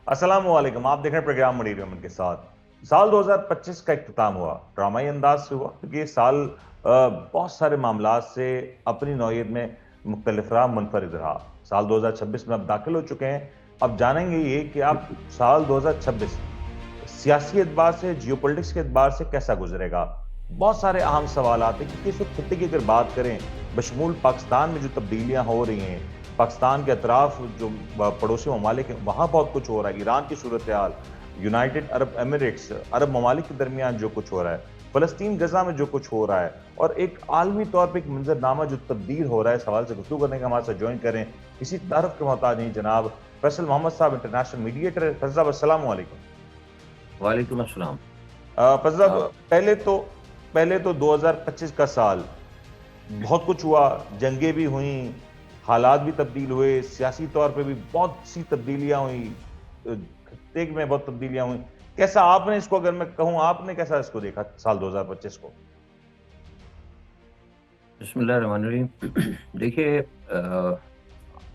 अस्सलाम वालेकुम। आप देख रहे हैं प्रोग्राम मनीर अमन के साथ। साल 2025 का इख्तिताम हुआ, ड्रामाई अंदाज से हुआ, क्योंकि ये साल बहुत सारे मामलात से अपनी नौयत में मुख्तलिफ रहा, मुनफरिद रहा। साल 2026 में अब दाखिल हो चुके हैं। अब जानेंगे ये कि आप बिल्कुल। साल 2026 सियासी एतबार से, जियोपॉलिटिक्स के एतबार से कैसा गुजरेगा। बहुत सारे अहम सवाल आते हैं, क्योंकि इस वक्त खत्ते की अगर बात करें, बशमूल पाकिस्तान में जो तब्दीलियां हो रही हैं, पाकिस्तान के अतराफ जो पड़ोसी ममालिक हैं वहां बहुत कुछ हो रहा है, ईरान की सूरत हाल, यूनाइटेड अरब एमिरेट्स, अरब ममालिक के दरमियान जो कुछ हो रहा है, फलस्तीन गजा में जो कुछ हो रहा है, और एक आलमी तौर पर एक मंजरनामा जो तब्दील हो रहा है। सवाल से गुफ्तगू करने का हमारे साथ ज्वाइन करें, किसी तारफ के मोहताज नहीं, जनाब फैसल मोहम्मद साहब, इंटरनेशनल मीडिएटर। फैसल साहब, अस्सलाम वालेकुम। वालेकुम अस्सलाम। फैसल साहब, आप पहले तो 2025 का साल बहुत कुछ हुआ, जंगें भी हुई, हालात भी तब्दील हुए, सियासी तौर पे भी बहुत सी तब्दीलियां हुई, खत्ते में बहुत तब्दीलियां हुई। कैसा आपने इसको, अगर मैं कहूं, आपने कैसा इसको देखा साल 2025 को? बिस्मिल्लाहिर्रहमानिर्रहीम। देखिए,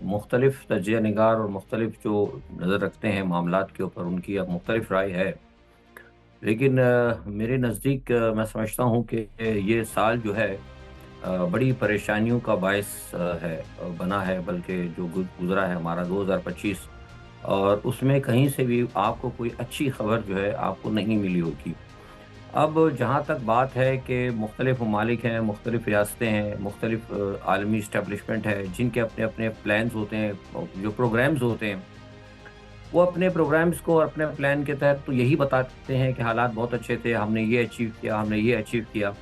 मुख्तलिफ तजिया निगार और मुख्तलिफ जो नज़र रखते हैं मामलात के ऊपर, उनकी अब मुख्तलिफ राय है। लेकिन मेरे नज़दीक मैं समझता हूँ कि ये साल जो है बड़ी परेशानियों का बायस है, बना है, बल्कि जो गुज़रा है हमारा 2025, और उसमें कहीं से भी आपको कोई अच्छी खबर जो है आपको नहीं मिली होगी। अब जहाँ तक बात है कि मुख्तलिफ़ ममालिक हैं, मुख्तलिफ़ रियासतें हैं, मुख्तलिफ़ आलमी इस्टेब्लिशमेंट है, जिनके अपने-अपने प्लान्स होते हैं, जो प्रोग्राम्स होते हैं, वो अपने प्रोग्राम्स को और अपने प्लान के तहत तो यही बताते हैं कि हालात बहुत अच्छे थे, हमने ये अचीव किया, हमने ये अचीव किया।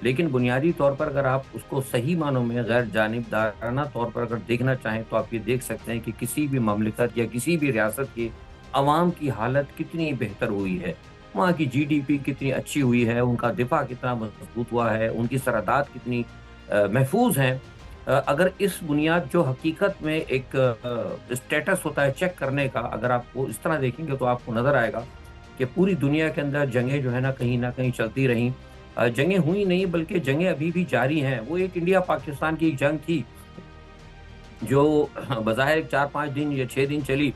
लेकिन बुनियादी तौर पर अगर आप उसको सही मानों में गैर जानिबदाराना तौर पर अगर देखना चाहें, तो आप ये देख सकते हैं कि किसी भी ममलिकत या किसी भी रियासत की अवाम की हालत कितनी बेहतर हुई है। वहाँ की जीडीपी कितनी अच्छी हुई है, उनका दिफा कितना मजबूत हुआ है, उनकी सरहदात कितनी महफूज़ हैं। अगर इस बुनियाद जो हकीकत में एक स्टेटस होता है चेक करने का, अगर आप वो इस तरह देखेंगे तो आपको नज़र आएगा कि पूरी दुनिया के अंदर जंगें जो है ना कहीं न कहीं चलती रहीं। जंगें हुई नहीं, बल्कि जंगें अभी भी जारी हैं। वो एक इंडिया पाकिस्तान की एक जंग थी जो बज़ाहिर 4-5 दिन या 6 दिन चली,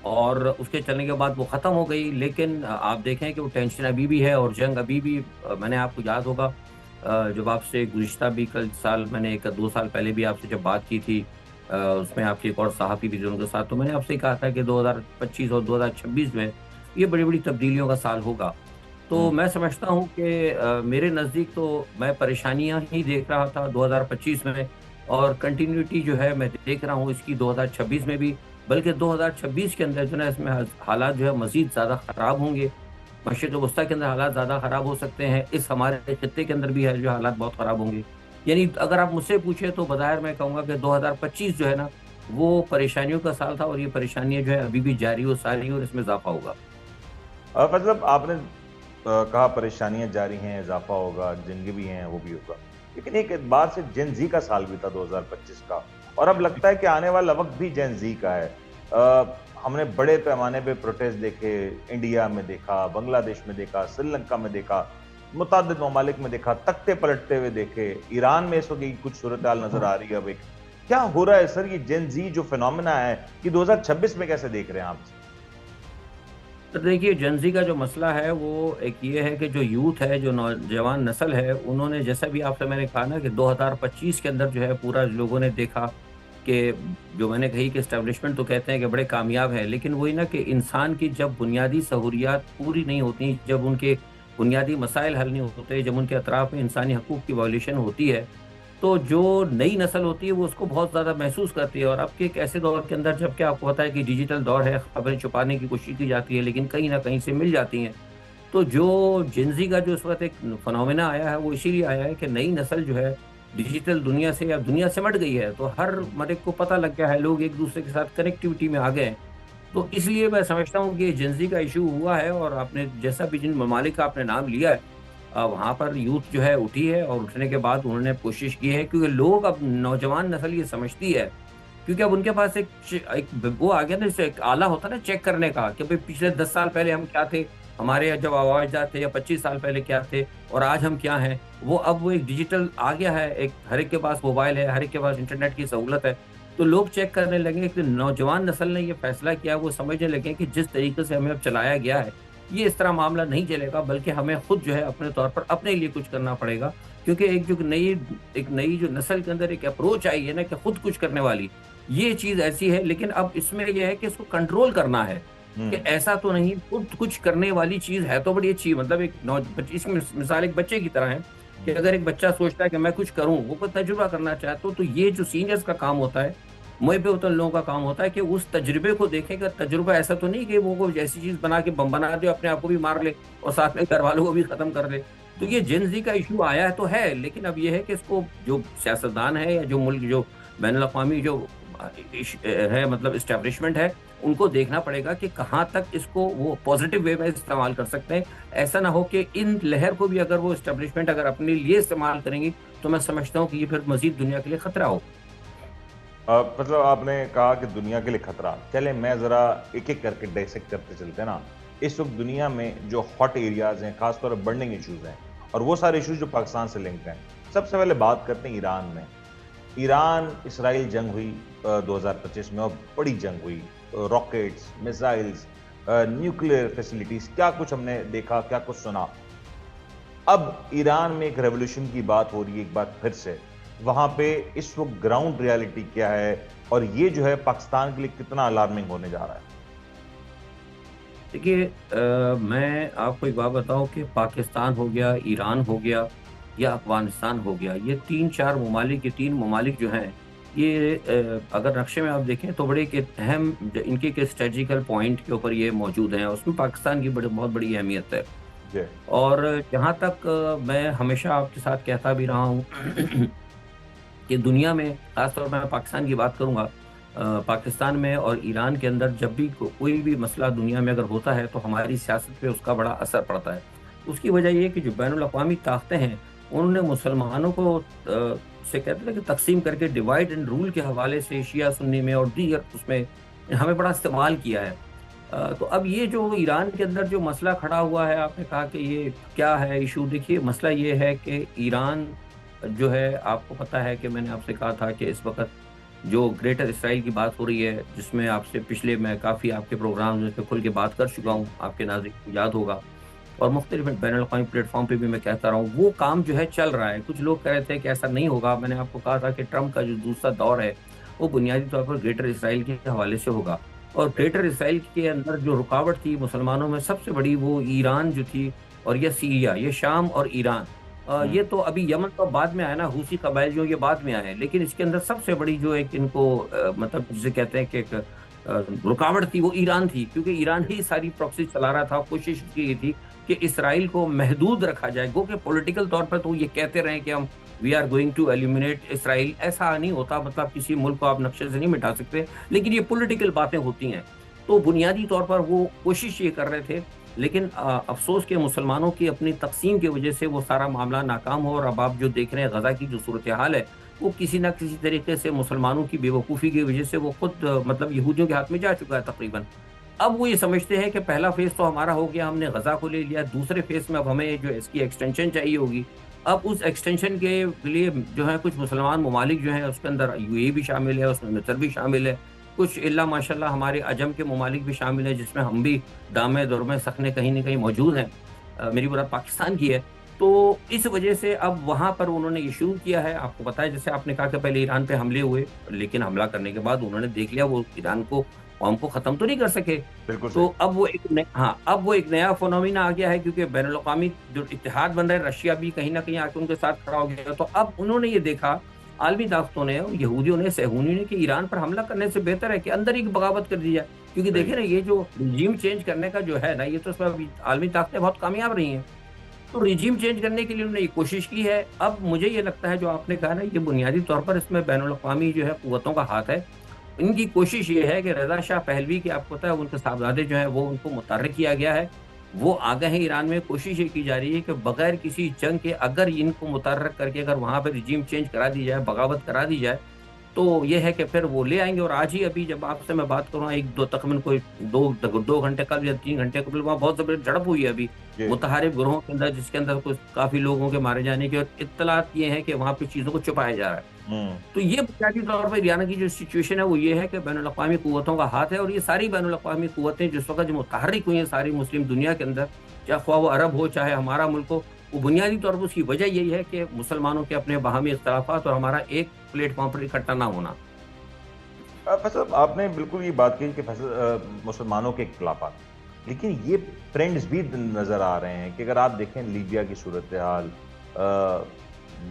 और उसके चलने के बाद वो ख़त्म हो गई। लेकिन आप देखें कि वो टेंशन अभी भी है और जंग अभी भी, मैंने आपको याद होगा, जब आपसे गुज़िश्ता भी कल साल मैंने 1-2 साल पहले भी आपसे जब बात की थी, उसमें आपके एक और सहाफ़ी भी थे उनके साथ, तो मैंने आपसे कहा था कि 2025 और 2026 में ये बड़ी-बड़ी तब्दीलियों का साल होगा। तो हम्म। मैं समझता हूँ कि मेरे नज़दीक तो मैं परेशानियाँ ही देख रहा था 2025 में, और कंटिन्यूटी जो है मैं देख रहा हूँ इसकी 2026 में भी। बल्कि 2026 के अंदर जो है इसमें हालात जो है मज़ीद ज़्यादा ख़राब होंगे। मशरिक़ वस्ता के अंदर हालात ज़्यादा ख़राब हो सकते हैं। इस हमारे खित्ते के अंदर भी है जो हालात बहुत ख़राब होंगे। यानी अगर आप मुझसे पूछे तो बज़ाहिर मैं कहूँगा कि 2025 जो है ना, वो परेशानियों का साल था, और ये परेशानियाँ जो है अभी भी जारी और सारी हैं, और इसमें इज़ाफ़ा होगा। मतलब आपने कहा परेशानियां जारी हैं, इजाफा होगा, जंगे भी हैं, वो भी होगा, लेकिन एक एतबार से जेन जी का साल भी था 2025 का, और अब लगता है कि आने वाला वक्त भी जेन जी का है। हमने बड़े पैमाने पे प्रोटेस्ट देखे, इंडिया में देखा, बांग्लादेश में देखा, श्रीलंका में देखा, मुतअद्दिद ममालिक में देखा, तख्ते पलटते हुए देखे, ईरान में इस वक्त की कुछ सूरत हाल नजर आ रही है। अब एक क्या हो रहा है सर, ये जेन जी जो फिनोमेना है, कि 2026 में कैसे देख रहे हैं आप? तो देखिए, जेन-ज़ी का जो मसला है वो एक ये है कि जो यूथ है, जो नौजवान नस्ल है, उन्होंने, जैसा भी आपसे मैंने कहा ना, कि 2025 के अंदर जो है पूरा लोगों ने देखा कि जो मैंने कही कि एस्टेब्लिशमेंट तो कहते हैं कि बड़े कामयाब हैं, लेकिन वही ना कि इंसान की जब बुनियादी सहूलियात पूरी नहीं होती, जब उनके बुनियादी मसाइल हल नहीं होते, जब उनके अतराफ में इंसानी हकूक़ की वायलेशन होती है, तो जो नई नस्ल होती है वो उसको बहुत ज़्यादा महसूस करती है। और अब के एक ऐसे दौर के अंदर, जबकि आपको पता है कि डिजिटल दौर है, खबरें छुपाने की कोशिश की जाती है, लेकिन कहीं न कहीं से मिल जाती हैं। तो जो जेन-ज़ी का जो इस वक़्त एक फिनोमेना आया है, वो इसीलिए आया है कि नई नस्ल जो है डिजिटल दुनिया से, अब दुनिया सिमट गई है, तो हर मरे को पता लग गया है, लोग एक-दूसरे के साथ कनेक्टिविटी में आ गए हैं। तो इसलिए मैं समझता हूँ कि जेन-ज़ी का इश्यू हुआ है, और आपने जैसा भी जिन ममालिक का आपने नाम लिया है, वहाँ पर यूथ जो है उठी है, और उठने के बाद उन्होंने कोशिश की है, क्योंकि लोग, अब नौजवान नस्ल ये समझती है, क्योंकि अब उनके पास एक वो आ गया ना, जैसे एक आला होता है ना चेक करने का, कि भाई पिछले 10 साल पहले हम क्या थे, हमारे जब आवाज़दार थे, या 25 साल पहले क्या थे, और आज हम क्या हैं। वो अब वो एक डिजिटल आ गया है, एक हर एक के पास मोबाइल है, हर एक के पास इंटरनेट की सहूलत है। तो लोग चेक करने लगे कि नौजवान नस्ल ने ये फैसला किया, वो समझने लगे कि जिस तरीके से हमें अब चलाया गया है, ये इस तरह मामला नहीं चलेगा, बल्कि हमें खुद जो है अपने तौर पर अपने लिए कुछ करना पड़ेगा। क्योंकि एक नई जो नस्ल के अंदर एक अप्रोच आई है ना कि खुद कुछ करने वाली, ये चीज़ ऐसी है। लेकिन अब इसमें ये है कि इसको कंट्रोल करना है, कि हम्म। ऐसा तो नहीं, खुद कुछ करने वाली चीज़ है तो बड़ी अच्छी, मतलब एक इसकी मिसाल एक बच्चे की तरह है, कि हम्म। अगर एक बच्चा सोचता है कि मैं कुछ करूँ, वो कोई तजुर्बा करना चाहता तो ये जो सीनियर्स का काम होता है, मुइब्बतुल लोगों का काम होता है कि उस तजुर्बे को देखें कि तजुर्बा ऐसा तो नहीं कि वो कोई ऐसी चीज़ बना के बम बना दे, अपने आप को भी मार ले और साथ में घरवालों को भी खत्म कर दे। तो ये जेन ज़ी का इश्यू आया है तो है, लेकिन अब ये है कि इसको जो सियासतदान है या जो मुल्क जो बैनुल-अक़वामी जो है, मतलब एस्टेब्लिशमेंट है, उनको देखना पड़ेगा कि कहाँ तक इसको वो पॉज़िटिव वे में इस्तेमाल कर सकते हैं। ऐसा ना हो कि इन लहर को भी अगर वो एस्टेब्लिशमेंट अगर अपने लिए इस्तेमाल करेंगी, तो मैं समझता हूँ कि ये फिर मज़ीद दुनिया के लिए खतरा हो। मतलब आपने कहा कि दुनिया के लिए खतरा। चले मैं जरा एक एक करके डाइसेक्ट करते चलते हैं ना। इस वक्त दुनिया में जो हॉट एरियाज हैं, खासतौर पर बर्निंग इश्यूज हैं, और वो सारे इश्यूज जो पाकिस्तान से लिंक हैं। सबसे पहले बात करते हैं ईरान में। ईरान इसराइल जंग हुई 2025 में, और बड़ी जंग हुई। रॉकेट्स, मिसाइल्स, न्यूक्लियर फैसिलिटीज, क्या कुछ हमने देखा, क्या कुछ सुना। अब ईरान में एक रेवोल्यूशन की बात हो रही है एक बार फिर से। वहां पे इस वक्त ग्राउंड रियलिटी क्या है, और ये जो है पाकिस्तान के लिए कितना अलार्मिंग होने जा रहा है? देखिए, मैं आपको एक बात बताऊं कि पाकिस्तान हो गया, ईरान हो गया या अफगानिस्तान हो गया, ये 3-4 ममालिक, ये 3 ममालिक जो हैं, ये अगर नक्शे में आप देखें तो बड़े एक अहम इनके के स्ट्रेटजिकल पॉइंट के ऊपर ये मौजूद हैं, उसमें पाकिस्तान की बहुत बड़ी अहमियत है। जी। और जहाँ तक मैं हमेशा आपके साथ कहता भी रहा हूँ कि दुनिया में, खासतौर पर मैं पाकिस्तान की बात करूँगा, पाकिस्तान में और ईरान के अंदर जब भी कोई भी मसला दुनिया में अगर होता है तो हमारी सियासत पे उसका बड़ा असर पड़ता है। उसकी वजह ये है कि जो बैनुल-अक़वामी ताकतें हैं, उन्होंने मुसलमानों को से कहते हैं कि तक़सीम करके डिवाइड एंड रूल के हवाले से शिया सुन्नी में और दीगर उसमें हमें बड़ा इस्तेमाल किया है। तो अब ये जो ईरान के अंदर जो मसला खड़ा हुआ है, आपने कहा कि ये क्या है इश्यू, देखिए मसला ये है कि ईरान जो है, आपको पता है कि मैंने आपसे कहा था कि इस वक़्त जो ग्रेटर इसराइल की बात हो रही है, जिसमें आपसे पिछले मैं काफ़ी आपके प्रोग्राम में पे खुल के बात कर चुका हूँ, आपके नाज़रीन को याद होगा, और मुख्तलिफ बैनुल-अक़वामी प्लेटफ़ॉर्म पे भी मैं कहता रहा हूँ, वो काम जो है चल रहा है। कुछ लोग कह रहे थे कि ऐसा नहीं होगा, मैंने आपको कहा था कि ट्रंप का जो दूसरा दौर है, वो बुनियादी तौर पर ग्रेटर इसराइल के हवाले से होगा। और ग्रेटर इसराइल के अंदर जो रुकावट थी मुसलमानों में सबसे बड़ी, वो ईरान जो थी, और ये सीरिया, ये शाम और ईरान। हम्म। ये तो अभी यमन तो बाद में आया ना, हूसी कबाइल जो, ये बाद में आए हैं, लेकिन इसके अंदर सबसे बड़ी जो एक इनको मतलब जिसे कहते हैं कि एक रुकावट थी, वो ईरान थी, क्योंकि ईरान ही सारी प्रॉक्सी चला रहा था। कोशिश की गई थी कि इसराइल को महदूद रखा जाए, गो कि पॉलिटिकल तौर पर तो ये कहते रहे कि हम we are going to eliminate Israel, ऐसा नहीं होता, मतलब किसी मुल्क को आप नक्शे से नहीं मिटा सकते, लेकिन ये पॉलिटिकल बातें होती हैं। तो बुनियादी तौर पर वो कोशिश ये कर रहे थे, लेकिन अफ़सोस के मुसलमानों की अपनी तक़सीम की वजह से वो सारा मामला नाकाम हो, और अब आप जो देख रहे हैं गज़ा की जो सूरत-ए-हाल है, वो किसी न किसी तरीके से मुसलमानों की बेवकूफ़ी की वजह से वो खुद मतलब यहूदियों के हाथ में जा चुका है तक़रीबन। अब वो ये समझते हैं कि पहला फ़ेज़ तो हमारा हो गया, हमने गज़ा को ले लिया, दूसरे फ़ेज़ में अब हमें जो है इसकी एक्सटेंशन चाहिए होगी। अब उस एक्सटेंशन के लिए जो है कुछ मुसलमान ममालिक जो हैं, उसके अंदर यूएई भी शामिल है, उसमें मिस्र भी शामिल है, कुछ इल्ला माशाअल्लाह हमारे अजम के ममालिक भी शामिल हैं, जिसमें हम भी दामे-दरमे सखने कहीं न कहीं मौजूद हैं। मेरी मुराद पाकिस्तान की है। तो इस वजह से अब वहाँ पर उन्होंने ये शुरू किया है। आपको पता है, जैसे आपने कहा कि पहले ईरान पे हमले हुए, लेकिन हमला करने के बाद उन्होंने देख लिया वो ईरान को, कौम को ख़त्म तो नहीं कर सके। बिल्कुल तो सही। अब वो एक न हाँ, अब वो एक नया फिनोमेना आ गया है, क्योंकि बैनुल-अक़वामी जो इत्तेहाद बन रहा है, रशिया भी कहीं न कहीं आके उनके साथ खड़ा हो गया। तो अब उन्होंने ये देखा, आलमी ताकतों ने, यहूदियों ने, सहूनियों ने, कि ईरान पर हमला करने से बेहतर है कि अंदर ही बगावत कर दी जाए। क्योंकि सही। देखिए ना, ये जो रिजीम चेंज करने का जो है ना, ये तो इसमें अभी आलमी ताकतें बहुत कामयाब रही हैं। तो रिजीम चेंज करने के लिए उन्होंने ये कोशिश की है। अब मुझे ये लगता है, जो आपने कहा ना, ये बुनियादी तौर पर इसमें बैनुल-अक़वामी जो है कुव्वतों का हाथ है। इनकी कोशिश ये है कि रज़ा शाह पहलवी के, आपको पता है, उनके साहबज़ादे जो हैं वो उनको मुतहर्रिक किया गया है। वो आ गए हैं ईरान में। कोशिश ये की जा रही है कि बगैर किसी जंग के अगर इनको मुतहर्रिक करके अगर वहाँ पे रिजीम चेंज करा दी जाए, बगावत करा दी जाए, तो ये है कि फिर वो ले आएँगे। और आज ही अभी जब आपसे मैं बात कर रहा हूँ, 1-2 तकरीबन कोई 2 घंटे कल या 3 घंटे कबल वहाँ बहुत ज़बरदस्त झड़प हुई है अभी, जी। मुतहारिब ग्रोहों के अंदर, जिसके अंदर कुछ काफ़ी लोगों के मारे जाने की, और इत्तलात ये हैं कि वहाँ पे चीज़ों को छुपाया जा रहा है। हुँ। तो ये बुनियादी तौर पे ईरान की जो सिचुएशन है वो ये है कि बैनुल-अक़वामी क़ुव्वतों का हाथ है, और ये सारी बैनुल-अक़वामी क़ुव्वतें जिस वक़्त जो मुतहर्रिक हुई हैं सारी मुस्लिम दुनिया के अंदर, चाहे ख़्वाह वो अरब हो, चाहे हमारा मुल्क हो, वो बुनियादी तौर पर उसकी वजह यही है कि मुसलमानों के अपने बाहमी इख्तिलाफ़ात और हमारा एक प्लेटफ़ॉर्म पर इकट्ठा ना होना। फैसल साहब, आपने बिल्कुल ये बात कही कि मुसलमानों के इख्तिलाफ़ात, लेकिन ये ट्रेंड्स भी नज़र आ रहे हैं कि अगर आप देखें लीबिया की सूरत-ए-हाल,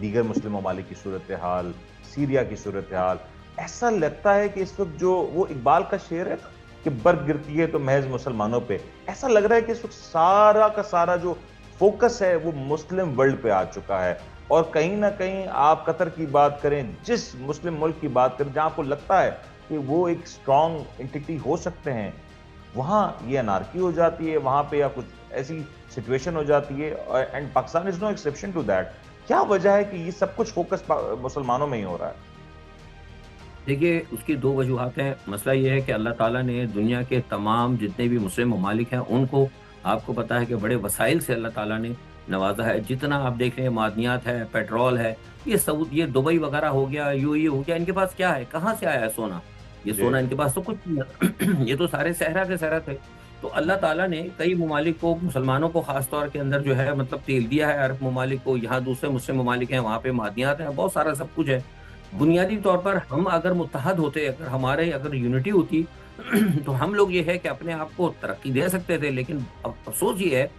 दीगर मुस्लिम ममालिक की सूरत-ए-हाल, सीरिया की सूरत-ए-हाल, ऐसा लगता है कि इस वक़्त जो वो इकबाल का शेर है ना कि बर्फ़ गिरती है तो महज़ मुसलमानों पे, ऐसा लग रहा है कि इस वक़्त सारा का सारा जो फ़ोकस है वो मुस्लिम वर्ल्ड पे आ चुका है। और कहीं न कहीं आप कतर की बात करें, जिस मुस्लिम मुल्क की बात करें जहाँ आपको लगता है कि वो एक स्ट्रॉन्ग एंटिटी हो सकते हैं, वहाँ ये अनार्की हो जाती है, वहाँ पे या कुछ ऐसी सिचुएशन हो जाती है, and Pakistan is no exception to that. क्या वजह है कि ये सब कुछ फ़ोकस मुसलमानों में ही हो रहा है? देखिए, उसकी 2 वजूहात हैं। मसला ये है कि अल्लाह ताला ने दुनिया के तमाम जितने भी मुस्लिम ममालिक हैं, उनको आपको पता है कि बड़े वसाइल से अल्लाह ताला ने नवाज़ा है। जितना आप देख रहे हैं मादनियात है, पेट्रोल है, ये दुबई वगैरह हो गया, यूएई हो गया, इनके पास क्या है? कहाँ से आया है सोना? ये जी। सोना इनके पास तो कुछ नहीं है। ये तो सारे सहरा के सहरा थे। तो अल्लाह ताला ने कई ममालिक को, मुसलमानों को ख़ास तौर के अंदर जो है मतलब तेल दिया है, अरब ममालिक को, यहाँ दूसरे मुस्लिम ममालिक हैं, वहाँ पे मादनियात हैं, बहुत सारा सब कुछ है। हुँ। बुनियादी तौर पर हम अगर मुत्तहद होते, अगर हमारे अगर यूनिटी होती तो हम लोग ये है कि अपने आप को तरक्की दे सकते थे। लेकिन अब अफ़सोस ये है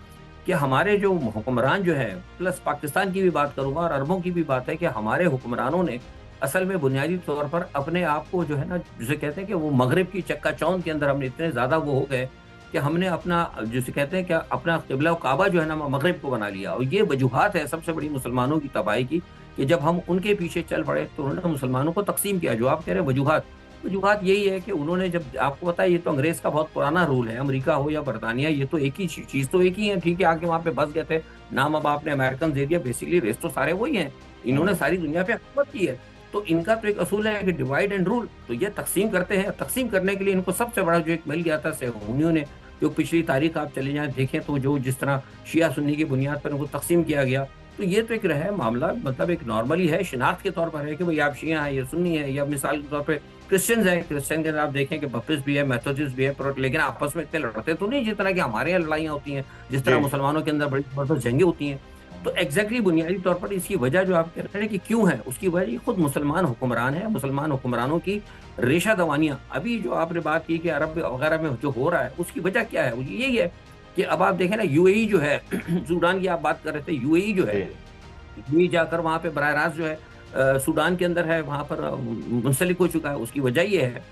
कि हमारे जो हुक्मरान जो हैं, प्लस पाकिस्तान की भी बात करूँगा और अरबों की भी बात है, कि हमारे हुक्मरानों ने असल में बुनियादी तौर पर अपने आप को जो है ना, जिसे कहते हैं कि वो मग़रिब की चक्का-चौंध के अंदर हमने इतने ज़्यादा वो हो गए कि हमने अपना, जिसे कहते हैं कि अपना क़िबला काबा जो है ना मग़रिब को बना लिया। और ये वजूहात है सबसे बड़ी मुसलमानों की तबाही की, कि जब हम उनके पीछे चल पड़े तो उन्होंने मुसलमानों को तक़सीम किया। जो आप कह रहे हैं वजूहात, वजूहात यही है कि उन्होंने, जब आपको पता है ये तो अंग्रेज़ का बहुत पुराना रूल है, अमेरिका हो या बरतानिया, ये तो एक ही चीज़ तो एक ही है, ठीक है, आके वहाँ पे बस गए थे, नाम अब आपने अमेरिकन दे दिया, बेसिकली रेस तो सारे वही हैं। इन्होंने हुँ। सारी दुनिया पे हुकूमत की है। तो इनका तो एक असूल है कि डिवाइड एंड रूल, तो ये तक़सीम करते हैं। तक़सीम करने के लिए इनको सबसे बड़ा जो एक मिल गया था सेहूनियों ने, जो पिछली तारीख़ आप चले जाएँ देखें तो जो जिस तरह शिया सुन्नी की बुनियाद पर उनको तक़सीम किया गया, तो ये तो एक रहा है मामला, मतलब एक नॉर्मली है, शिनाख्त के तौर पर है कि भई आप शिया हैं, ये सुन्नी है, या मिसाल के तौर पे क्रिश्चियंस हैं, क्रिश्चियन के अंदर आप देखें कि बप्टिस्ट भी है, मेथोडिस्ट भी है, लेकिन आपस में इतने लड़ते तो नहीं जितना कि हमारे यहाँ लड़ाइयाँ होती हैं, जिस तरह जी। मुसलमानों के अंदर बड़ी ज़बरदस्त जंगें होती हैं। तो एग्ज़ैक्टली बुनियादी तौर पर इसकी वजह जो आप कह रहे हैं कि क्यों है, उसकी वजह ये खुद मुसलमान हुक्मरान हैं, मुसलमान हुक्मरानों की रेशा-दवानियाँ। अभी जो आपने बात की कि अरब वगैरह में जो हो रहा है, उसकी वजह क्या है? वो यही है कि अब आप देखें ना, यूएई जो है सूडान की आप बात कर रहे थे, यूएई जो है, जी। यूएई जाकर वहाँ पे बराह रास्त जो है सूडान के अंदर है, वहाँ पर मुंसलिक हो चुका है। उसकी वजह ये है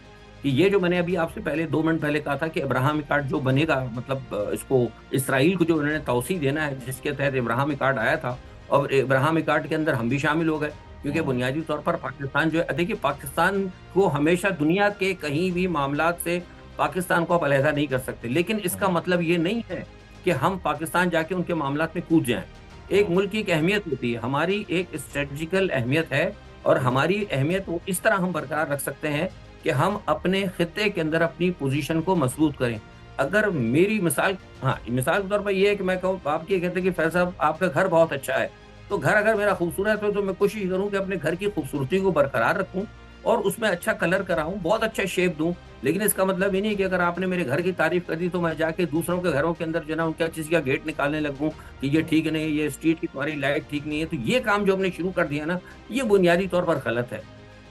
कि ये जो मैंने अभी आपसे पहले 2 मिनट पहले कहा था कि अब्राहम अकॉर्ड जो बनेगा, मतलब इसको इसराइल को जो उन्होंने तौसीह देना है, जिसके तहत अब्राहम अकॉर्ड आया था, और अब्राहम अकॉर्ड के अंदर हम भी शामिल हो गए। क्योंकि हुँ। बुनियादी तौर पर पाकिस्तान जो है, देखिए पाकिस्तान को हमेशा दुनिया के कहीं भी मामलात से पाकिस्तान को आप अलहदा नहीं कर सकते। लेकिन इसका हुँ। मतलब ये नहीं है कि हम पाकिस्तान जाके उनके मामलात में कूद जाएँ। एक हुँ। मुल्क की एक अहमियत होती है, हमारी एक स्ट्रेटेजिकल अहमियत है, और हुँ। हमारी अहमियत वो इस तरह हम बरकरार रख सकते हैं कि हम अपने खित्ते के अंदर अपनी पोज़ीशन को मज़बूत करें। अगर मेरी मिसाल, हाँ, मिसाल के तौर पर ये है कि मैं कहूँ, आप ये कहते हैं कि फैज़ साहब आपका घर बहुत अच्छा है, तो घर अगर मेरा खूबसूरत है तो मैं कोशिश करूँ कि अपने घर की खूबसूरती को बरकरार रखूँ और उसमें अच्छा कलर कराऊँ, बहुत अच्छा शेप दूँ। लेकिन इसका मतलब ये नहीं कि अगर आपने मेरे घर की तारीफ़ कर दी तो मैं जाके दूसरों के घरों के अंदर जो है ना, उनका किसी का गेट निकालने लगूँ कि ये ठीक नहीं है, ये स्ट्रीट की तुम्हारी लाइट ठीक नहीं है। तो ये काम जो हमने शुरू कर दिया ना, ये बुनियादी तौर पर गलत है।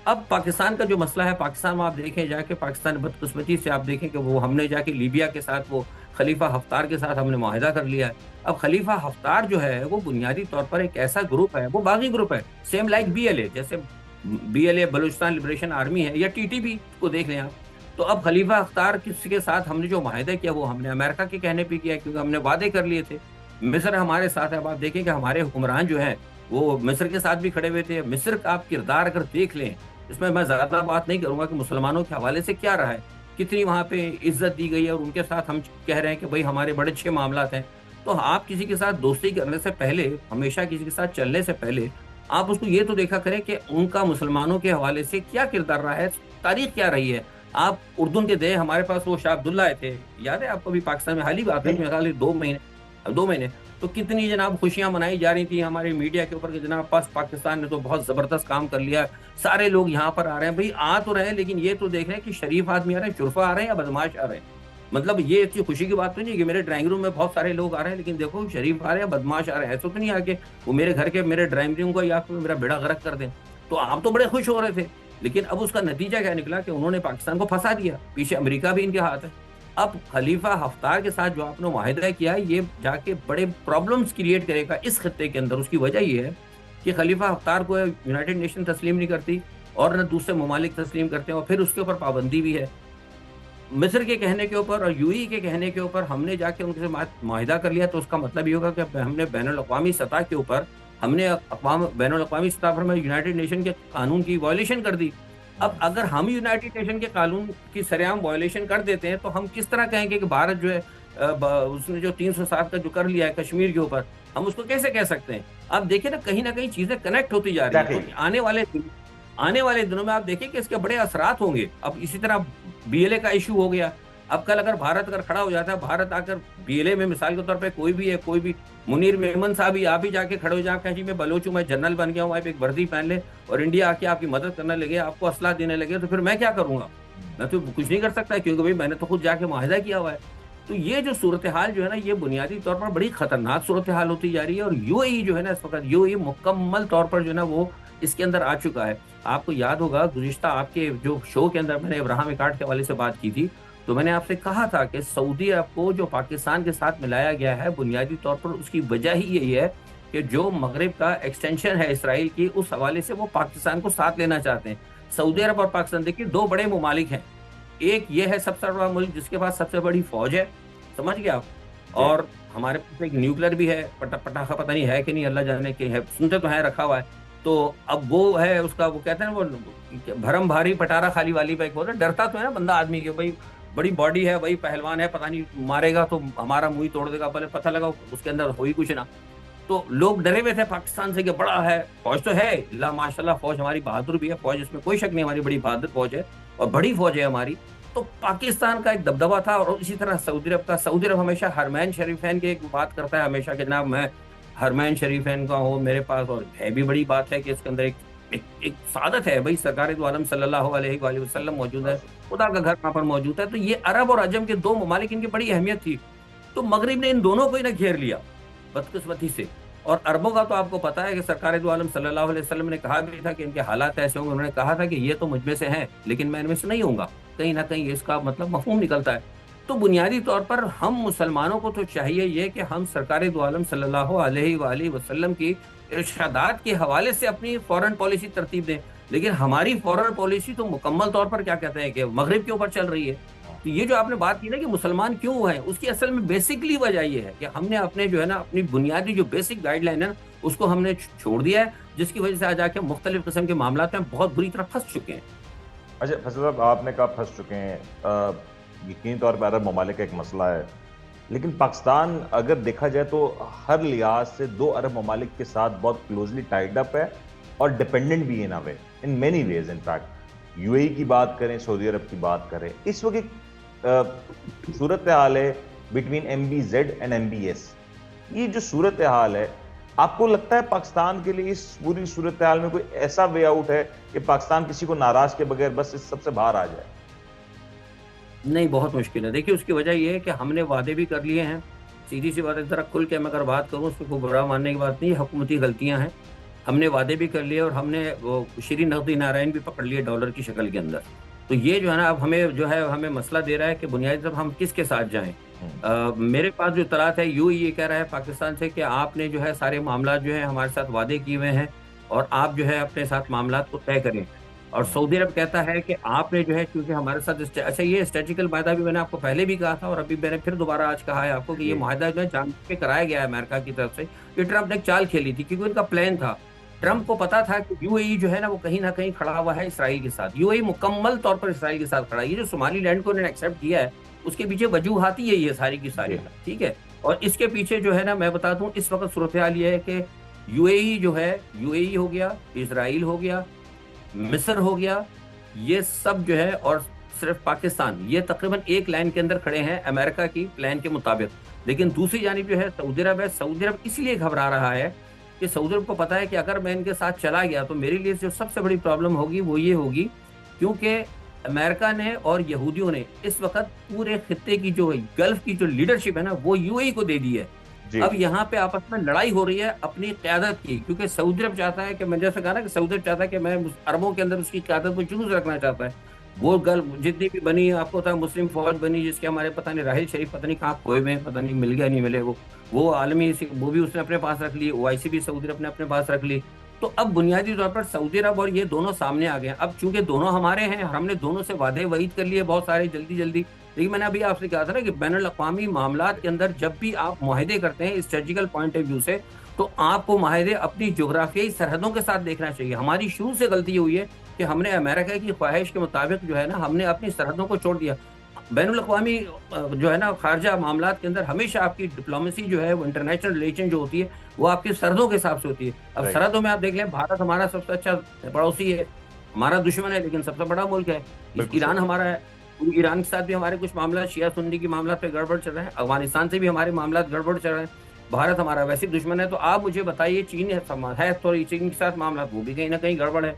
अब पाकिस्तान का जो मसला है, पाकिस्तान में आप देखें जाके, पाकिस्तान बदकिस्मती से आप देखें कि वो हमने जाके लीबिया के साथ, वो खलीफा हफ्तार के साथ हमने मुआहिदा कर लिया है। अब खलीफा हफ्तार जो है वो बुनियादी तौर पर एक ऐसा ग्रुप है, वो बागी ग्रुप है, सेम लाइक बीएलए, जैसे बीएलए बलूचिस्तान लिबरेशन आर्मी है, या टीटीपी को देख लें आप। तो अब खलीफा हफ्तार किसके साथ हमने जो मुआहिदा किया, वो हमने अमेरिका के कहने पे किया, क्योंकि हमने वादे कर लिए थे। मिस्र हमारे साथ है। अब आप देखें कि हमारे हुक्मरान जो हैं, वो मिस्र के साथ भी खड़े हुए थे। मिस्र का आप किरदार अगर देख लें, इसमें मैं ज़्यादा बात नहीं करूँगा कि मुसलमानों के हवाले से क्या रहा है, कितनी वहाँ पे इज़्ज़त दी गई है, और उनके साथ हम कह रहे हैं कि भई हमारे बड़े अच्छे मामलात हैं। तो आप किसी के साथ दोस्ती करने से पहले, हमेशा किसी के साथ चलने से पहले, आप उसको ये तो देखा करें कि उनका मुसलमानों के हवाले से क्या किरदार रहा है, तारीख क्या रही है। आप उर्दून के दे, हमारे पास वो शाह अब्दुल्ला आए थे, याद है आपको भी, पाकिस्तान में हाल ही बात है, जी मेरे ख्याल से 2 महीने। तो कितनी जनाब खुशियां मनाई जा रही थी हमारे मीडिया के ऊपर कि जनाब पाकिस्तान ने तो बहुत जबरदस्त काम कर लिया, सारे लोग यहाँ पर आ रहे हैं। भाई आ तो रहे हैं, लेकिन ये तो देख रहे हैं कि शरीफ आदमी आ रहे हैं, शुरफा आ रहे हैं या बदमाश आ रहे हैं। मतलब ये इतनी खुशी की बात तो नहीं है कि मेरे ड्राइंग रूम में बहुत सारे लोग आ रहे हैं, लेकिन देखो शरीफ आ रहे हैं, बदमाश आ रहे हैं। ऐसा तो नहीं आके वो मेरे घर के मेरे ड्राइंग रूम को या फिर मेरा बेड़ा गर्क कर दें। तो आप तो बड़े खुश हो रहे थे, लेकिन अब उसका नतीजा क्या निकला कि उन्होंने पाकिस्तान को फंसा दिया, पीछे अमेरिका भी इनके हाथ है। अब खलीफा हफ्तार के साथ जो आपने मुआहिदा किया है, ये जाके बड़े प्रॉब्लम्स क्रिएट करेगा इस खत्ते के अंदर। उसकी वजह ये है कि खलीफा हफ्तार को यूनाइटेड नेशन तस्लीम नहीं करती और न दूसरे ममालिक तस्लीम करते हैं, और फिर उसके ऊपर पाबंदी भी है। मिस्र के कहने के ऊपर और यूएई के कहने के ऊपर हमने जाके उनसे मुआहिदा कर लिया, तो उसका मतलब ये होगा कि हमने बैनुल-अक़वामी सतह के ऊपर हमने बैनुल-अक़वामी सतह पर यूनाइटेड नेशन के कानून की वायलेशन कर दी। अब अगर हम यूनाइटेड नेशन के कानून की सरेआम वायलेशन कर देते हैं, तो हम किस तरह कहेंगे कि भारत जो है उसने जो 307 का जो कर लिया है कश्मीर के ऊपर, हम उसको कैसे कह सकते हैं। अब देखिए ना कहीं चीजें कनेक्ट होती जा रही है, एग्जैक्टली। तो आने वाले दिनों में आप देखिए कि इसके बड़े असरात होंगे। अब इसी तरह बीएलए का इशू हो गया। अब कल अगर भारत खड़ा हो जाता है, भारत आकर बीएलए में मिसाल के तौर पे कोई भी है, कोई भी मुनीर मेमन साहब ही आप ही जाके खड़े हो जाए, कहें जी मैं बलोच हूं, मैं जनरल बन गया हूं, आप एक वर्दी पहन ले और इंडिया आके आपकी मदद करने लगे, आपको असला देने लगे, तो फिर मैं क्या करूंगा? मैं तो कुछ नहीं कर सकता, क्योंकि भाई मैंने तो खुद जाके मुआहिदा किया हुआ है। तो ये जो सूरत हाल जो है ना, ये बुनियादी तौर पर बड़ी खतरनाक सूरत हाल होती जा रही है। और यूएई जो है ना, इस वक्त यूएई मुकम्मल तौर पर जो है ना वो इसके अंदर आ चुका है। आपको याद होगा गुज़िश्ता आपके जो शो के अंदर मैंने इब्राहिम इकार्ड के हवाले से बात की थी, तो मैंने आपसे कहा था कि सऊदी अरब को जो पाकिस्तान के साथ मिलाया गया है, बुनियादी तौर पर उसकी वजह ही यही है कि जो मगरिब का एक्सटेंशन है इसराइल की, उस हवाले से वो पाकिस्तान को साथ लेना चाहते हैं। सऊदी अरब और पाकिस्तान देखिए 2 बड़े ममालिक हैं। एक ये है सबसे बड़ा मुल्क जिसके पास सबसे बड़ी फ़ौज है, समझ गए आप? जी और हमारे पास एक न्यूक्लियर भी है, पटाखा पता नहीं है कि नहीं, अल्लाह जाने कि है, सुनते तो हैं रखा हुआ है। तो अब वो है उसका, वो कहते हैं वो भरम भारी पटारा खाली वाली पे एक होता है, डरता तो है ना बंदा आदमी के, भाई बड़ी बॉडी है, भाई पहलवान है, पता नहीं मारेगा तो हमारा मुंह ही तोड़ देगा, भले पता लगा उसके अंदर हो ही कुछ ना। तो लोग डरे हुए थे पाकिस्तान से कि बड़ा है, फौज तो है, अल्लाह माशाल्लाह फौज हमारी बहादुर भी है, फौज इसमें कोई शक नहीं, हमारी बड़ी बहादुर फौज है और बड़ी फौज है हमारी। तो पाकिस्तान का एक दबदबा था, और इसी तरह सऊदी अरब का। सऊदी अरब हमेशा हरमैन शरीफैन की एक बात करता है हमेशा कि जनाब मैं हरमैन शरीफैन का हूँ मेरे पास, और है भी बड़ी बात है कि इसके अंदर एक सादत है, भाई सरकार दो आलम सल्लल्लाहु अलैहि वसल्लम मौजूद है, खुदा का घर वहाँ पर मौजूद है। तो ये अरब और अजम के 2 ममालिक, इनकी बड़ी अहमियत थी। तो मगरिब ने इन दोनों को ही ना घेर लिया बदकिस्मती से। और अरबों का तो आपको पता है कि सरकार दो आलम सल्लल्लाहु अलैहि वसल्लम ने कहा भी था कि इनके हालात ऐसे होंगे। उन्होंने कहा था कि ये तो मुझ में से हैं, लेकिन मैं इनमें से नहीं होऊंगा। कहीं ना कहीं इसका मतलब मफहूम निकलता है। तो बुनियादी तौर पर हम मुसलमानों को तो चाहिए ये कि हम सरकार दो आलम सल्लल्लाहु अलैहि वसल्लम की इरशादात के हवाले से अपनी फॉरेन पॉलिसी तरतीब दें। लेकिन हमारी फॉरेन पॉलिसी तो मुकम्मल तौर पर क्या कहते हैं कि मगरिब के ऊपर चल रही है। तो ये जो आपने बात की ना कि मुसलमान क्यों है, उसकी असल में बेसिकली वजह ये है कि हमने अपने जो है ना अपनी बुनियादी जो बेसिक गाइडलाइन है ना, उसको हमने छोड़ दिया है, जिसकी वजह से आज आके मुख्तलिफ किस्म के मामला में बहुत बुरी तरह फंस चुके हैं। अच्छा फैसल साहब, आपने कहा फंस चुके हैं, यकीनी तौर पर अरब ममालिक का एक मसला है, लेकिन पाकिस्तान अगर देखा जाए तो हर लिहाज से 2 अरब ममालिक के साथ बहुत क्लोजली टाइड अप है और डिपेंडेंट भी in a way, in many ways. In fact UAE की बात करें, सऊदी अरब की बात करें, इस वक्त सूरत हाल है बिटवीन MBZ एंड MBS। ये जो सूरत हाल है, आपको लगता है पाकिस्तान के लिए इस पूरी सूरत हाल में कोई ऐसा वे आउट है कि पाकिस्तान किसी को नाराज के बगैर बस इस सबसे बाहर आ जाए? नहीं, बहुत मुश्किल है। देखिए उसकी वजह ये है कि हमने वादे भी कर लिए हैं। सीधी सी बात है, ज़रा खुल के मैं अगर बात करूँ, उसमें कोई बुरा मानने की बात नहीं है, हुकूमती गलतियाँ हैं। हमने वादे भी कर लिए और हमने वो श्री नकदी नारायण भी पकड़ लिए डॉलर की शक्ल के अंदर। तो ये जो है ना, अब हमें जो है हमें मसला दे रहा है कि बुनियादी तौर हम किसके साथ जाएँ। मेरे पास जो इत्तलात है, यूएई ये कह रहा है पाकिस्तान से कि आपने जो है सारे मामला जो है हमारे साथ वादे किए हुए हैं और आप जो है अपने साथ मामला को तय करें। और सऊदी अरब कहता है कि आपने जो है क्योंकि हमारे साथ अच्छा, ये स्ट्रेटेजिकल माहदा भी मैंने आपको पहले भी कहा था और अभी मैंने फिर दोबारा आज कहा है आपको कि ये माहदा जो है जान के कराया गया है अमेरिका की तरफ से। ये ट्रंप ने एक चाल खेली थी क्योंकि उनका प्लान था। ट्रंप को पता था कि यूएई जो है ना वो कहीं ना कहीं खड़ा हुआ है इसराइल के साथ। यूएई मुकम्मल तौर पर इसराइल के साथ खड़ा है। ये जो सोमालीलैंड को उन्होंने एक्सेप्ट किया है, उसके पीछे वजूहात ही यही है सारी की सारी, ठीक है। और इसके पीछे जो है ना, मैं बता दूं, इस वक्त सूरत हाल ये है कि यूएई जो है, यूएई हो गया, इसराइल हो गया, मिस्र हो गया, ये सब जो है, और सिर्फ पाकिस्तान, ये तकरीबन एक लाइन के अंदर खड़े हैं अमेरिका की प्लान के मुताबिक। लेकिन दूसरी जानिब जो है सऊदी अरब है। सऊदी अरब इसलिए घबरा रहा है कि सऊदी अरब को पता है कि अगर मैं इनके साथ चला गया तो मेरे लिए जो सबसे बड़ी प्रॉब्लम होगी वो ये होगी, क्योंकि अमेरिका ने और यहूदियों ने इस वक्त पूरे खित्ते की जो गल्फ की जो लीडरशिप है ना, वो यूएई को दे दी है। जी। अब यहाँ पे आपस में लड़ाई हो रही है अपनी क़यादत की, क्योंकि सऊदी अरब चाहता है कि, मैं जैसे कहा ना कि सऊदी अरब चाहता है कि मैं अरबों के अंदर उसकी क़यादत को चुनूस रखना चाहता है। वो गल्फ जितनी भी बनी है, आपको पता है मुस्लिम फौज बनी, जिसके हमारे पता नहीं राहिल शरीफ पता नहीं कहाँ खोए में, पता नहीं मिल गया नहीं मिले, वो आलमी वो भी उसने अपने पास रख ली, ओआईसी भी सऊदी अरब ने अपने पास रख ली। तो अब बुनियादी तौर पर सऊदी अरब और ये दोनों सामने आ गए हैं। अब चूंकि दोनों हमारे हैं, हमने दोनों से वादे वईद कर लिए बहुत सारे जल्दी जल्दी। लेकिन मैंने अभी आपसे कहा था ना कि बैनुल अक़वामी मामलात के अंदर जब भी आप मुआहदे करते हैं स्ट्रेटेजिकल पॉइंट ऑफ व्यू से, तो आपको मुआहदे अपनी जोग्राफियाई सरहदों के साथ देखना चाहिए। हमारी शुरू से गलती हुई है कि हमने अमेरिका की ख्वाहिश के मुताबिक जो है ना, हमने अपनी सरहदों को छोड़ दिया। बैनुल अक़वामी जो है ना खारजा मामलात के अंदर हमेशा आपकी डिप्लोमेसी जो है, वो इंटरनेशनल रिलेशन जो होती है, वो आपकी सरहदों के हिसाब से होती है। अब राइट। सरहदों में आप देख लें, भारत हमारा सबसे अच्छा पड़ोसी है, हमारा दुश्मन है लेकिन सबसे बड़ा मुल्क है। बिल्कुल ईरान सही। हमारा है, ईरान के साथ भी हमारे कुछ मामला शिया सुन्नी के मामला पे गड़बड़ चल रहे हैं। अफगानिस्तान से भी हमारे मामला गड़बड़ चल रहे हैं। भारत हमारा वैसे ही दुश्मन है। तो आप मुझे बताइए, चीन है तो चीन के साथ मामला वो भी कहीं ना कहीं गड़बड़ है।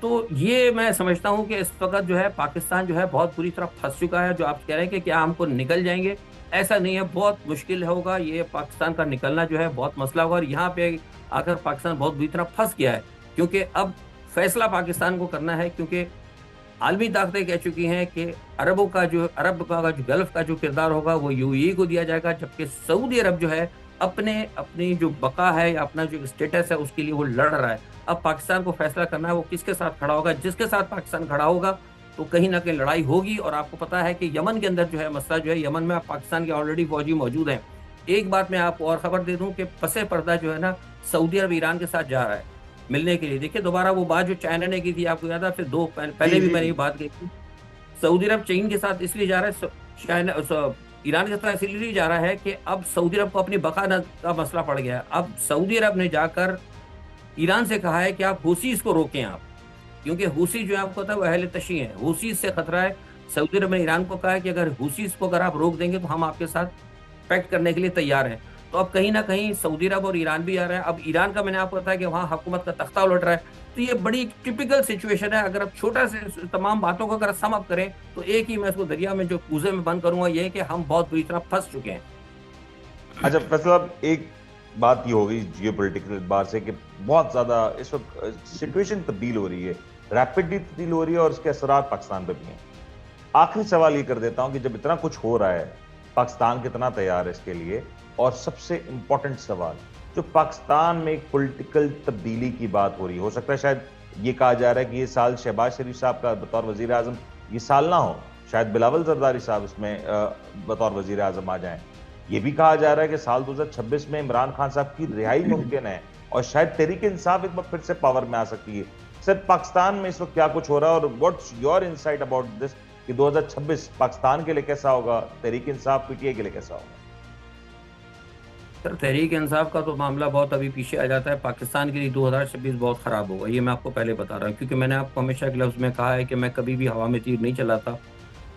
तो ये मैं समझता हूँ कि इस वक़्त जो है पाकिस्तान जो है बहुत बुरी तरह फँस चुका है। जो आप कह रहे हैं कि क्या हमको निकल जाएँगे, ऐसा नहीं है, बहुत मुश्किल होगा ये पाकिस्तान का निकलना जो है, बहुत मसला होगा। और यहाँ पे आकर पाकिस्तान बहुत बुरी तरह फँस गया है, क्योंकि अब फैसला पाकिस्तान को करना है, क्योंकि आलमी ताकतें कह चुकी हैं कि अरब का जो गल्फ़ का जो किरदार होगा वो यूएई को दिया जाएगा, जबकि सऊदी अरब जो है अपनी जो बका है या अपना जो स्टेटस है उसके लिए वो लड़ रहा है। अब पाकिस्तान को फैसला करना है वो किसके साथ खड़ा होगा। जिसके साथ पाकिस्तान खड़ा होगा तो कहीं न कहीं लड़ाई होगी। और आपको पता है कि यमन के अंदर जो है मसला जो है, यमन में अब पाकिस्तान के ऑलरेडी फौजी मौजूद हैं। एक बात मैं आपको और खबर दे दूँ कि पसे पर्दा जो है ना, सऊदी अरब ईरान के साथ जा रहा है मिलने के लिए। देखिए दोबारा वो बात जो चाइना ने की थी, आपको याद है, फिर जी, पहले भी जी, मैंने जी। ये बात कही थी। सऊदी अरब चीन के साथ इसलिए जा रहा है, ईरान के साथ इसलिए जा रहा है कि अब सऊदी अरब को अपनी बका का मसला पड़ गया है। अब सऊदी अरब ने जाकर ईरान से कहा है कि आप हूसीस को रोकें आप, क्योंकि हूसी जो है आपको पता है वो अहले तशी हैं, हूसीस से खतरा है। सऊदी अरब ने ईरान को कहा है कि अगर हूसीस को अगर आप रोक देंगे तो हम आपके साथ पैक्ट करने के लिए तैयार हैं। तो अब कहीं न कहीं सऊदी अरब और ईरान भी आ रहा है। अब ईरान का मैंने आपको बताया कि वहाँ हुकूमत का तख्ता उलट रहा है। तो ये बड़ी टिपिकल सिचुएशन है। अगर आप छोटा से तमाम बातों को अगर सम अप करें, तो एक ही मैं इसको दरिया में जो कूज़े में बंद करूँगा, ये है कि हम बहुत बुरी तरह फँस चुके हैं। अच्छा फैसल साहब, एक बात ये हो गई जियोपॉलिटिकल एतबार से कि बहुत ज़्यादा इस वक्त सिचुएशन तब्दील हो रही है, रैपिडली तब्दील हो रही है और उसके असरात पाकिस्तान पे भी हैं। आखिरी सवाल ये कर देता हूं कि जब इतना कुछ हो रहा है, पाकिस्तान कितना तैयार है इसके लिए? और सबसे इंपॉर्टेंट सवाल, जो पाकिस्तान में एक पॉलिटिकल तब्दीली की बात हो रही है, हो सकता है शायद ये कहा जा रहा है कि ये साल शहबाज शरीफ साहब का बतौर वजीर आजम ये साल ना हो, शायद बिलावल जरदारी साहब इसमें बतौर वजीर आजम आ जाएं। ये भी कहा जा रहा है कि साल 2026 में इमरान खान साहब की रिहाई मुमकिन है और शायद तहरीक इंसाफ एक बार फिर से पावर में आ सकती है। सर, पाकिस्तान में इस वक्त क्या कुछ हो रहा है और what's your insight about this कि 2026 पाकिस्तान के लिए कैसा होगा, तहरीक इंसाफ पीटीआई के लिए कैसा होगा? सर, तहरीक इंसाफ का तो मामला बहुत अभी पीछे आ जाता है। पाकिस्तान के लिए 2026 बहुत ख़राब होगा, ये मैं आपको पहले बता रहा हूँ, क्योंकि मैंने आपको हमेशा एक लफ्ज़ में कहा है कि मैं कभी भी हवा में तीर नहीं चलाता।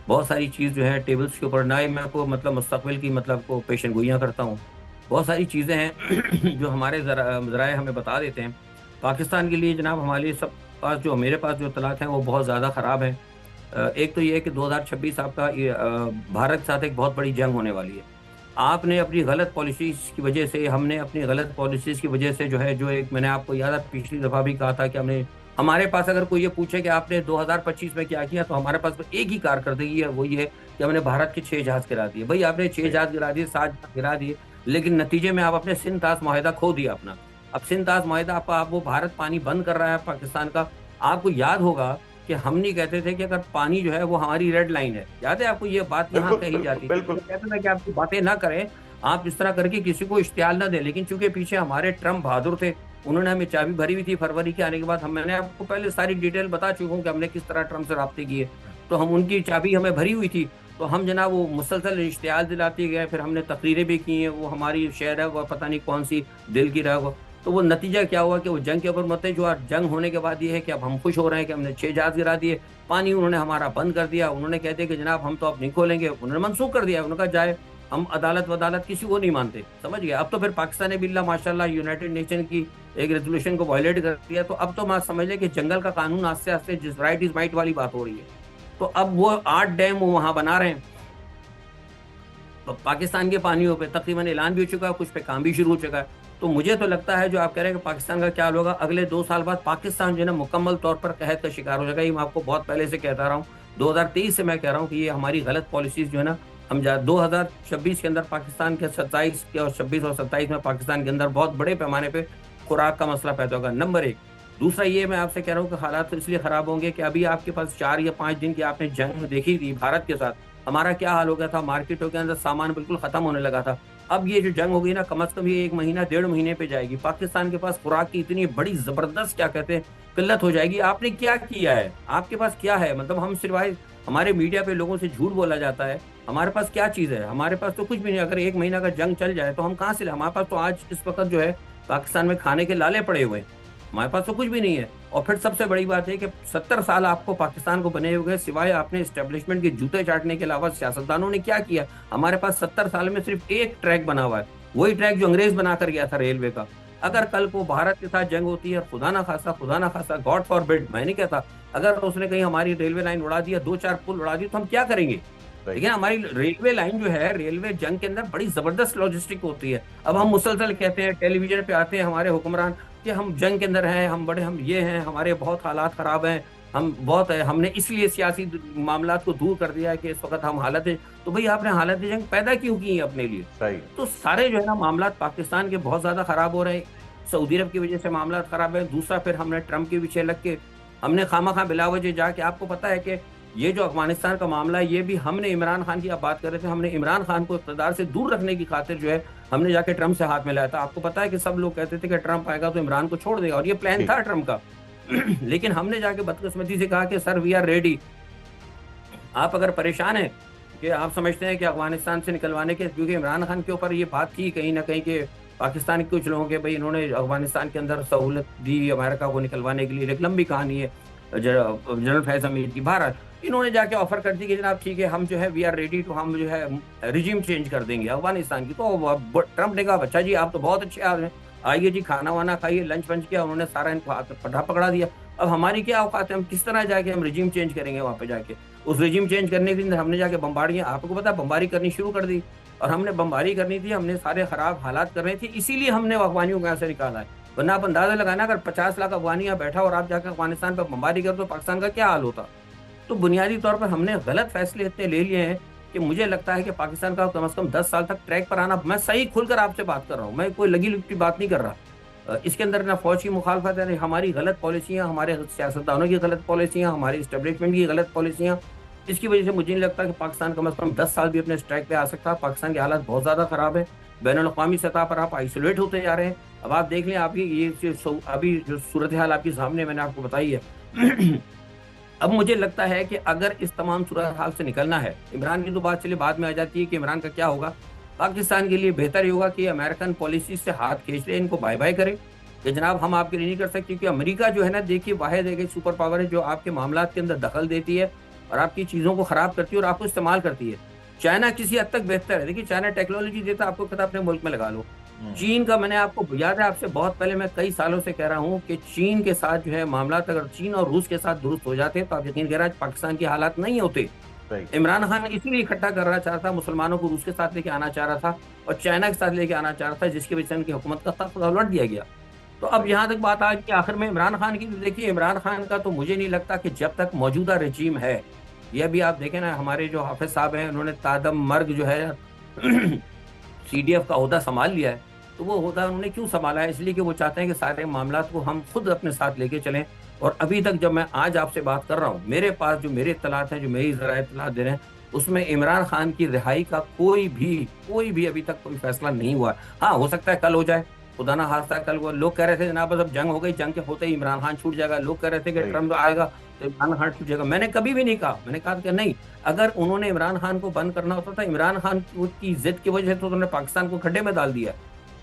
बहुत सारी चीज़ जो है टेबल्स के ऊपर, ना ही मैं को मतलब मुस्तक़बिल की मतलब को पेशन गोइयाँ करता हूँ। बहुत सारी चीज़ें हैं जो हमारे ज़राए हमें बता देते हैं। पाकिस्तान के लिए जनाब हमारे लिए जो मेरे पास जो इत्तलात हैं वो बहुत ज़्यादा ख़राब हैं। एक तो ये है कि 2026 आपका भारत के साथ एक बहुत बड़ी जंग होने वाली है। आपने अपनी गलत पॉलिसीज़ की वजह से, हमने अपनी गलत पॉलिसीज़ की वजह से जो है, जो एक मैंने आपको याद है पिछली दफ़ा भी कहा था कि हमारे पास अगर कोई ये पूछे कि आपने 2025 में क्या किया, तो हमारे पास तो एक ही कारकर्दगी है, वो ये है कि हमने भारत के 6 जहाज़ गिरा दिए। भई आपने 6 जहाज़ गिरा दिए, 7 जहाज़ गिरा दिए, लेकिन नतीजे में आप अपने सिंध-तास माहिदा खो दिया अपना। अब सिंध-तास माहिदा आप वो भारत पानी बंद कर रहा है पाकिस्तान का। आपको याद होगा कि हम नहीं कहते थे कि अगर पानी जो है वो हमारी रेड लाइन है। याद है आपको ये बात यहाँ बिल्कुल कही बिल्कुल जाती थी। बिल्कुल। वो कहते थे कि आप बातें ना करें, आप इस तरह करके किसी को इश्तिहाल ना दें। लेकिन चूँकि पीछे हमारे ट्रम्प बहादुर थे, उन्होंने हमें चाबी भरी हुई थी फरवरी के आने के बाद। मैंने आपको पहले सारी डिटेल बता चुका हूँ कि हमने किस तरह ट्रम्प से राब्ते किए। तो हम उनकी चाबी हमें भरी हुई थी, तो हम जनाब वो मुसलसल इश्तिहाल दिलाते गए। फिर हमने तकरीरें भी की हैं, वो हमारी शहर है वो पता नहीं कौन-सी दिल की रह वो। तो वो नतीजा क्या हुआ कि वो जंग के ऊपर मत है, जो जंग होने के बाद ये है कि अब हम खुश हो रहे हैं कि हमने 6 जहाज गिरा दिए, पानी उन्होंने हमारा बंद कर दिया, उन्होंने कहते कि जनाब हम तो अब नहीं खोलेंगे, उन्होंने मनसूख कर दिया, उन्होंने कहा जाए, हम अदालत वदालत किसी को नहीं मानते, समझ गए। अब तो फिर पाकिस्तान ने बिल्ला माशाल्लाह यूनाइटेड नेशन की एक रेजोल्यूशन को वायलेट कर दिया, तो अब तो मैं समझ ले कि जंगल का कानून आस्ते आस्ते जिस राइट इज माइट वाली बात हो रही है। तो अब वो 8 डैम वो वहां बना रहे हैं पाकिस्तान के पानियों पे, तकरीबन ऐलान भी हो चुका है, कुछ पे काम भी शुरू हो चुका है। तो मुझे तो लगता है जो आप कह रहे हैं कि पाकिस्तान का क्या हाल होगा, अगले 2 साल बाद पाकिस्तान जो है ना मुकम्मल तौर पर कहत का शिकार हो जाएगा। ये मैं आपको बहुत पहले से कहता रहा हूँ, 2023 से मैं कह रहा हूँ कि ये हमारी गलत पॉलिसीज जो है ना, हम 2026 के अंदर पाकिस्तान के 27 के और 26 और 27 में पाकिस्तान के अंदर बहुत बड़े पैमाने पे खुराक का मसला पैदा होगा, नंबर 1। दूसरा ये मैं आपसे कह रहा हूँ कि हालात तो इसलिए खराब होंगे कि अभी आपके पास 4 या 5 दिन की आपने जंग देखी थी भारत के साथ, हमारा क्या हाल हो गया था, मार्केटों के अंदर सामान बिल्कुल खत्म होने लगा था। अब ये जो जंग होगी ना, कम से कम ये 1 महीना 1.5 महीने पे जाएगी, पाकिस्तान के पास खुराक की इतनी बड़ी जबरदस्त क्या कहते हैं किल्लत हो जाएगी। आपने क्या किया है, आपके पास क्या है, मतलब हम सिवाय हमारे मीडिया पे लोगों से झूठ बोला जाता है, हमारे पास क्या चीज है, हमारे पास तो कुछ भी नहीं। अगर 1 महीना का जंग चल जाए तो हम कहाँ से हमारे पास तो आज इस वक्त जो है पाकिस्तान में खाने के लाले पड़े हुए हैं, हमारे पास तो कुछ भी नहीं है। और फिर सबसे बड़ी बात है कि 70 साल आपको पाकिस्तान को बने हुए, सिवाय आपने एस्टेब्लिशमेंट के जूते चाटने के अलावा सियासतदानों ने क्या किया। हमारे पास 70 साल में सिर्फ एक ट्रैक बना हुआ है, वही ट्रैक जो अंग्रेज बना कर गया था रेलवे का। अगर कल को भारत के साथ जंग होती है, खुदा ना खासा गॉड फॉरबिड, मैं नहीं कहता, अगर उसने कहीं हमारी रेलवे लाइन उड़ा दिया, 2-4 पुल उड़ा दिए, तो हम क्या करेंगे। लेकिन हमारी रेलवे लाइन जो है, रेलवे जंग के अंदर बड़ी जबरदस्त लॉजिस्टिक होती है। अब हम मुसलसल कहते हैं, टेलीविजन पे आते हैं हमारे हुक्मरान कि हम जंग के अंदर हैं, हम बड़े, हम ये हैं, हमारे बहुत हालात खराब हैं, हम बहुत है, हमने इसलिए सियासी मामला को दूर कर दिया है कि इस वक्त हम हालत है। तो भाई आपने हालत जंग पैदा क्यों की है अपने लिए। सही। तो सारे जो है ना मामला पाकिस्तान के बहुत ज्यादा खराब हो रहे हैं, सऊदी अरब की वजह से मामला खराब है। दूसरा फिर हमने ट्रंप के पीछे लग के हमने खामा खा बिला वजह जाके, आपको पता है कि ये जो अफगानिस्तान का मामला है, ये भी हमने इमरान खान की आप बात कर रहे थे, हमने इमरान खान को इक़्तिदार से दूर रखने की खातिर जो है हमने जाके ट्रंप से हाथ मिलाया था। आपको पता है कि सब लोग कहते थे कि ट्रंप आएगा तो इमरान को छोड़ देगा, और ये प्लान था ट्रंप का। लेकिन हमने जाके बदकिस्मती से कहा कि सर वी आर रेडी, आप अगर परेशान हैं कि आप समझते हैं कि अफगानिस्तान से निकलवाने के, क्योंकि इमरान खान के ऊपर ये बात थी कहीं ना कहीं कि पाकिस्तान के कुछ लोगों के भाई इन्होंने अफगानिस्तान के अंदर सहूलत दी अमेरिका को निकलवाने के लिए, एक लंबी कहानी है जनरल फैज हमीद की। भारत इन्होंने जाके ऑफर कर दी कि जनाब ठीक है, हम जो है वी आर रेडी टू, हम जो है रिजीम चेंज कर देंगे अफगानिस्तान की। तो ट्रंप ने कहा अच्छा जी आप तो बहुत अच्छे आदमी हैं, आइए जी खाना वाना खाइए, लंच वंच किया, उन्होंने सारा इनको पटा पकड़ा दिया। अब हमारी क्या औकात है, हम किस तरह जाके हम रिजीम चेंज करेंगे वहां पे जाके। उस रिजीम चेंज करने के लिए हमने जाके बम्बारियां, आपको पता है बम्बारी करनी शुरू कर दी, और हमने बम्बारी करनी थी, हमने सारे खराब हालात करने थे, इसीलिए हमने अफगानियों को यहाँ से निकाला है। वरना आप अंदाजा लगाना, अगर 50 लाख अफगानी यहाँ बैठा और आप जाकर अफगानिस्तान पर बम्बारी कर तो पाकिस्तान का क्या हाल होता। तो बुनियादी तौर पर हमने गलत फैसले इतने ले लिए हैं कि मुझे लगता है कि पाकिस्तान का कम से कम 10 साल तक ट्रैक पर आना, मैं सही खुलकर आपसे बात कर रहा हूँ, मैं कोई लगी लुटी बात नहीं कर रहा। इसके अंदर ना फौज की मुखालफत है, हमारी गलत पॉलिसियाँ, हमारे सियासतदानों की गलत पॉलिसियाँ, हमारी इस्टेब्लिशमेंट की गलत पॉलिसियाँ, इसकी वजह से मुझे नहीं लगता कि पाकिस्तान कम से कम 10 साल भी अपने स्ट्राइक पे आ सकता है। पाकिस्तान के हालात बहुत ज़्यादा खराब है, बैनुल-अक़वामी सतह पर आप आइसोलेट होते जा रहे हैं। अब आप देख लें, आपकी ये अभी जो सूरत हाल आपके सामने मैंने आपको बताई है। अब मुझे लगता है कि अगर इस तमाम सूरत हाल से निकलना है, इमरान की तो बात चलिए बाद में आ जाती है कि इमरान का क्या होगा, पाकिस्तान के लिए बेहतर ये होगा कि अमेरिकन पॉलिसी से हाथ खींच ले, इनको बाय बाय करे कि जनाब हम आपके लिए नहीं कर सकते। क्योंकि अमेरिका जो है ना, देखिए वाहिद एक सुपर पावर है जो आपके मामलात के अंदर दखल देती है और आपकी चीज़ों को खराब करती है और आपको इस्तेमाल करती है। चाइना किसी हद तक बेहतर है, देखिए चाइना टेक्नोलॉजी देता है, आपको पता अपने मुल्क में लगा लो। चीन का मैंने आपको याद है, आपसे बहुत पहले मैं कई सालों से कह रहा हूँ कि चीन के साथ जो है मामला, अगर चीन और रूस के साथ दुरुस्त हो जाते तो आप यकीन करें आज पाकिस्तान के हालात नहीं होते। इमरान खान इसीलिए इकट्ठा करना चाह रहा था, मुसलमानों को रूस के साथ लेके आना चाह रहा था और चाइना के साथ लेके आना चाह रहा था, जिसकी वजह से उनकी हुकूमत का तख्त उलट दिया गया। तो अब यहाँ तक बात आ गई आखिर में इमरान खान की। देखिए इमरान खान का तो मुझे नहीं लगता कि जब तक मौजूदा रजीम है, यह भी आप देखें ना, हमारे जो हाफिज साहब हैं उन्होंने तादम मर्ग जो है CDF का ओहदा संभाल लिया है। तो वो ओहदा उन्होंने क्यों संभाला है, इसलिए कि वो चाहते हैं कि सारे मामला को हम खुद अपने साथ लेके चलें। और अभी तक जब मैं आज आपसे बात कर रहा हूँ, मेरे पास जो मेरे इत्तलात हैं, जो मेरी ज़राए इत्तलात दे रहे हैं, उसमें इमरान खान की रिहाई का कोई भी अभी तक कोई फैसला नहीं हुआ। हाँ, हो सकता है कल हो जाए, खुदा ना खास्ता कल। वो लोग कह रहे थे जनाब बस अब जंग हो गई, जंग के होते ही इमरान खान छूट जाएगा। लोग कह रहे थे कि ट्रंप आएगा तो इमरान खान छूट जाएगा। मैंने कभी भी नहीं कहा, मैंने कहा कि नहीं, अगर उन्होंने इमरान खान को बंद करना होता था, इमरान खान की जिद की वजह से तो उन्होंने पाकिस्तान को खड्डे में डाल दिया।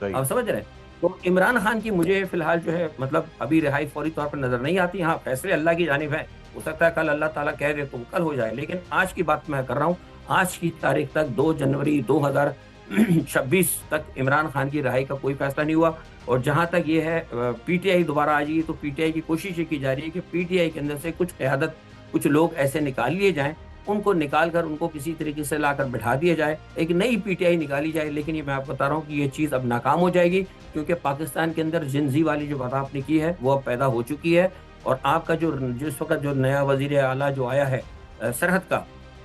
आप समझ रहे हैं, तो इमरान खान की मुझे फिलहाल जो है मतलब अभी रिहाई फौरी तौर पर नजर नहीं आती। हाँ, फैसले अल्लाह की जानिब है, हो सकता है कल अल्लाह ताला कह दे तो वो कल हो जाए, लेकिन आज की बात मैं कर रहा हूँ। आज की तारीख तक 2 जनवरी 2026 तक इमरान खान की रिहाई का कोई फैसला नहीं हुआ। और जहां तक ये है पीटीआई दोबारा आ जाएगी, तो पीटीआई की कोशिश ये की जा रही है कि पीटीआई के अंदर से कुछ क़यादत, कुछ लोग ऐसे निकाल लिए जाएं, उनको निकाल कर उनको किसी तरीके से लाकर बैठा दिया जाए, एक नई पीटीआई निकाली जाए। लेकिन ये मैं आपको बता रहा हूँ कि ये चीज़ अब नाकाम हो जाएगी, क्योंकि पाकिस्तान के अंदर जिंजी वाली जो बात आपने की है वो अब पैदा हो चुकी है। और आपका जो जिस वक्त जो नया वजीर आला जो आया है सरहद का,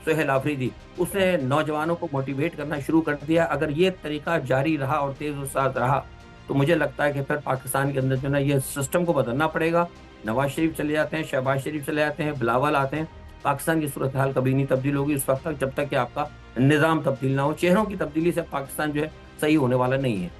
सोहेल आफरीदी, उसने नौजवानों को मोटिवेट करना शुरू कर दिया। अगर ये तरीका जारी रहा और तेज उत्साह रहा, तो मुझे लगता है कि फिर पाकिस्तान के अंदर जो है ना ये सिस्टम को बदलना पड़ेगा। नवाज शरीफ चले जाते हैं, शहबाज शरीफ चले जाते हैं, बिलावल आते हैं, पाकिस्तान की सूरत हाल कभी नहीं तब्दील होगी उस वक्त तक जब तक कि आपका निज़ाम तब्दील ना हो। चेहरों की तब्दीली से पाकिस्तान जो है सही होने वाला नहीं है।